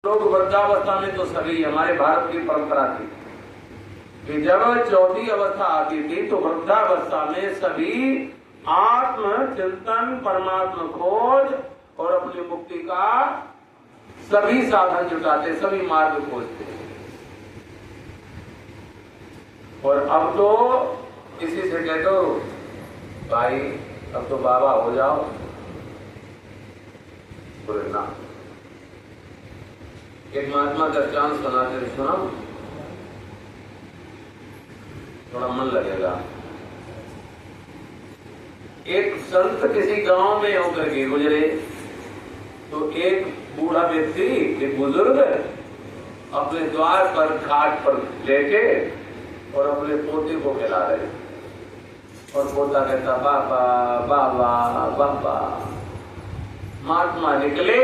लोग वृद्धावस्था में तो सभी, हमारे भारत की परंपरा थी कि जब चौथी अवस्था आती थी तो वृद्धावस्था में सभी आत्म चिंतन, परमात्मा खोज और अपनी मुक्ति का सभी साधन जुटाते, सभी मार्ग खोजते। और अब तो किसी से कह दो भाई अब तो बाबा हो जाओ, बोले ना। एक महात्मा का चांस सुनाते थे, सुना, थोड़ा मन लगेगा। एक संत किसी गांव में होकर के गुजरे तो एक बूढ़ा व्यक्ति, एक बुजुर्ग अपने द्वार पर खाट पर लेटे और अपने पोते को खिला रहे, और पोता कहता बाबा बाबा बाबा। महात्मा निकले,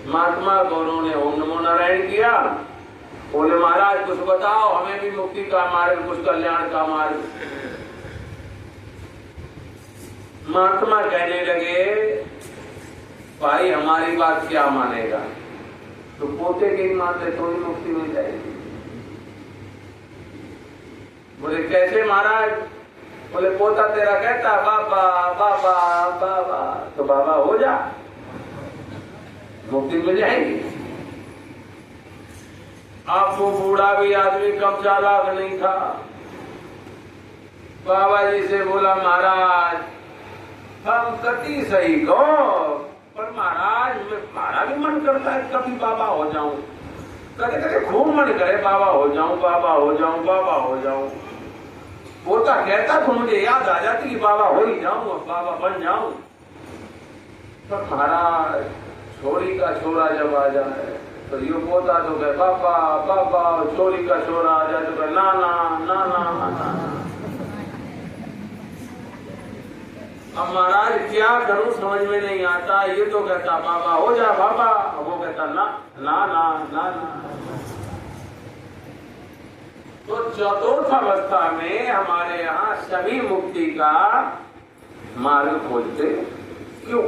महात्मा को उन्होंने ओम नमो नारायण किया, बोले महाराज कुछ बताओ, हमें भी मुक्ति का मार्ग, कुछ कल्याण का मार्ग। महात्मा कहने लगे भाई हमारी बात क्या मानेगा, तो पोते की मानते तो ही मुक्ति मिल जाएगी। बोले कैसे महाराज? बोले पोता तेरा कहता बाबा बाबा बाबा, तो बाबा हो जा, मुक्ति मिल जाएगी। अब वो बूढ़ा भी आदमी कम चालाक नहीं था, बाबा जी से बोला महाराज हम कति सही कहो, पर महाराज हमारा भी मन करता है कभी बाबा हो जाऊं, कभी कभी खूब मन करे बाबा हो जाऊं, बाबा हो जाऊं, बाबा हो जाऊं। पोता कहता तो मुझे याद आ जाती कि बाबा हो ही जाऊं, बाबा बन जाऊं। पर महाराज छोरी का छोरा जब आ जाए तो यो पोता तो कहे बाबा बाबा, छोरी का छोरा आ जाए तो कहे ना ना ना ना ना। अब महाराज क्या करूं समझ में नहीं आता, ये तो कहता बाबा हो जा बाबा, वो कहता ना ना ना ना ना। तो चतुर्थ अवस्था में हमारे यहाँ सभी मुक्ति का मार्ग खोजते। क्यों?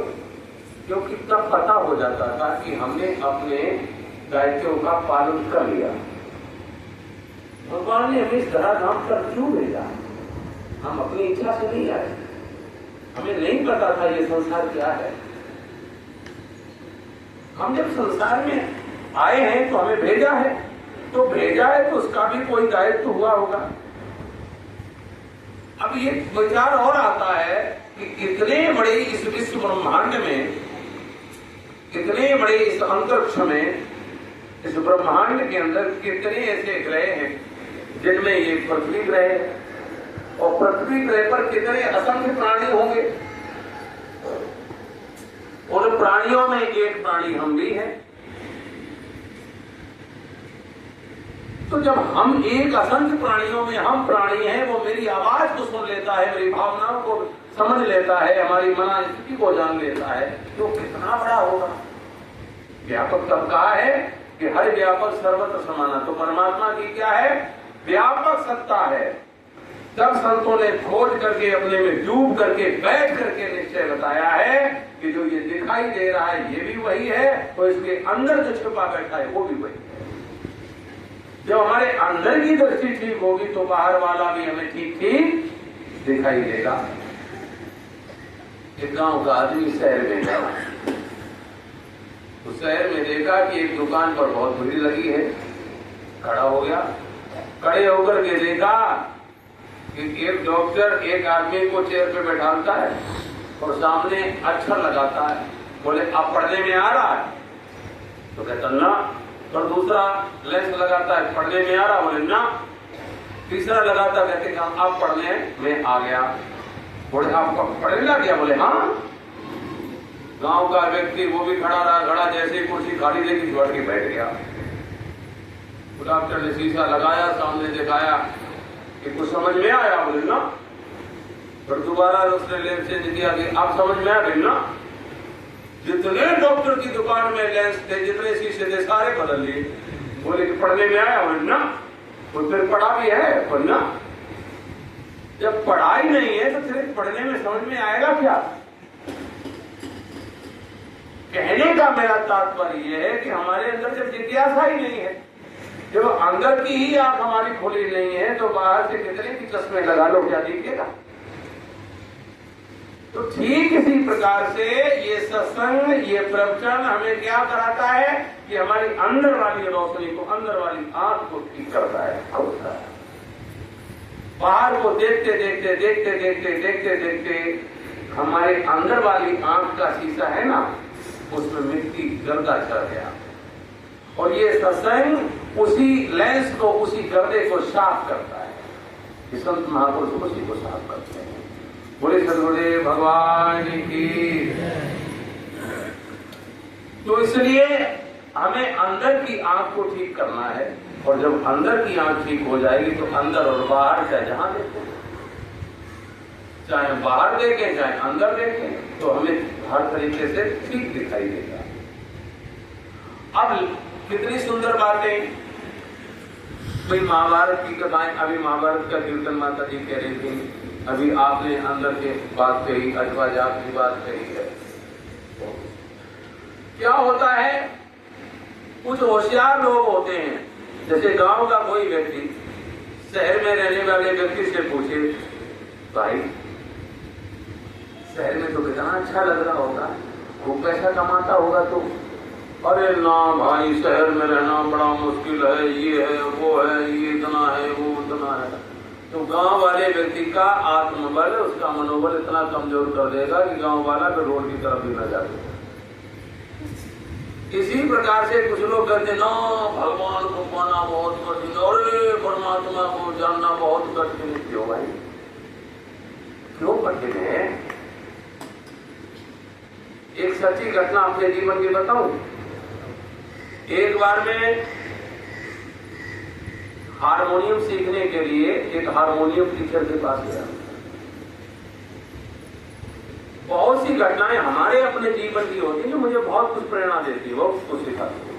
क्योंकि तब पता हो जाता था कि हमने अपने दायित्वों का पालन कर लिया। भगवान ने हमें इस तरह काम कर क्यों भेजा? हम अपनी इच्छा से नहीं आए, हमें नहीं पता था ये संसार क्या है। हम जब संसार में आए हैं तो हमें भेजा है, तो भेजा है तो उसका भी कोई दायित्व हुआ होगा। अब ये विचार और आता है कि कितने बड़े इस विश्व ब्रह्मांड में, कितने बड़े इस अंतरिक्ष में, इस ब्रह्मांड के अंदर कितने ऐसे ग्रह हैं जिनमें ये पृथ्वी ग्रह है, और पृथ्वी ग्रह पर कितने असंख्य प्राणी होंगे। उन प्राणियों में एक प्राणी हम भी हैं। तो जब हम एक असंख्य प्राणियों में हम प्राणी हैं, वो मेरी आवाज को सुन लेता है, मेरी भावनाओं को समझ लेता है, हमारी मना स्थिति को जान लेता है, तो कितना बड़ा होगा। व्यापक तब कहा है कि हर व्यापक सर्वत्र समाना, तो परमात्मा की क्या है? व्यापक सत्ता है। तब संतों ने खोज करके अपने में डूब करके बैठ करके निश्चय बताया है कि जो ये दिखाई दे रहा है ये भी वही है, और इसके अंदर जो छिपा बैठा है वो भी वही है। जब हमारे अंदर की दृष्टि ठीक होगी तो बाहर वाला भी हमें ठीक ठीक दिखाई देगा। एक गांव का आदमी शहर में गया, तो शहर में देखा कि एक दुकान पर बहुत भीड़ लगी है, खड़ा हो गया। खड़े होकर के देखा कि एक डॉक्टर एक आदमी को चेयर पे बैठाता है और सामने अक्षर लगाता है। बोले आप पढ़ने में आ रहा है? तो कहता ना। और दूसरा लेंस लगाता है, पढ़ने में आ रहा? बोले ना। तीसरा लगाता, कहते आप पढ़ने में आ गया। बोले आप पढ़ने लग गया? बोले हाँ। गांव का व्यक्ति वो भी खड़ा रहा, खड़ा जैसे कुर्सी खाली देखी बढ़ के बैठ गया। डॉक्टर ने शीशा लगाया, सामने दिखाया कि कुछ समझ में आया? बोले ना। फिर दोबारा उसने लेंस चेंज किया कि आप समझ में आ गई ना। जितने डॉक्टर की दुकान में लेंस थे, जितने शीशे थे, सारे बदल लिए। बोले कि पढ़ने में आया? बोले ना। तो फिर पढ़ा भी है? बोले ना। जब पढ़ाई नहीं है तो फिर पढ़ने में समझ में आएगा क्या? कहने का मेरा तात्पर्य यह है कि हमारे अंदर जब जिज्ञासा ही नहीं है, जब अंदर की ही आंख हमारी खुली नहीं है, तो बाहर से कितने भी चश्मे लगा लो, क्या दिखेगा? तो ठीक इसी प्रकार से ये सत्संग, ये प्रवचन हमें क्या कराता है कि हमारी अंदर वाली रोशनी को, अंदर वाली आंख को ठीक करता है, खोलता है। बाहर को देखते देखते देखते देखते देखते देखते हमारे अंदर वाली आंख का शीशा है ना, उसमें मिट्टी गर्दा चढ़ गया, और ये सत्संग उसी लेंस को, उसी गर्दे को साफ करता है। कि संत महापुरुष उसी को साफ करते हैं। बोले सदगुरुदेव भगवान की। तो इसलिए हमें अंदर की आंख को ठीक करना है, और जब अंदर की आंख ठीक हो जाएगी तो अंदर और बाहर चाहे जहां देखें, चाहे बाहर देखें चाहे अंदर देखें, तो हमें हर तरीके से ठीक दिखाई देगा। अब कितनी सुंदर बातें भाई महाभारत की कथाएं, अभी महाभारत का कीर्तन माता जी कह रही थी, अभी आपने अंदर के बात कही, अथवा जाप की बात कही है। क्या होता है, कुछ होशियार लोग होते हैं, जैसे गांव का कोई व्यक्ति शहर में रहने वाले व्यक्ति से पूछे, भाई शहर में तो कितना अच्छा लग रहा होगा, खूब पैसा कमाता होगा तो? अरे ना भाई, शहर में रहना बड़ा मुश्किल है, ये है वो है, ये इतना है वो उतना है। तो गांव वाले व्यक्ति का आत्मबल, उसका मनोबल इतना कमजोर कर देगा कि गांव वाला फिर रोड की तरफ भी न जाए। इसी प्रकार से कुछ लोग कहते ना भगवान को पाना बहुत कठिन, अरे परमात्मा को जानना बहुत कठिन। क्यों भाई, क्यों कठिन है? एक सच्ची घटना अपने जीवन की बताऊं। एक बार में हारमोनियम सीखने के लिए एक हारमोनियम टीचर के पास गया। बहुत सी घटनाएं हमारे अपने जीवन की होती है जो मुझे बहुत कुछ प्रेरणा देती है, बहुत कुछ सिखाती है।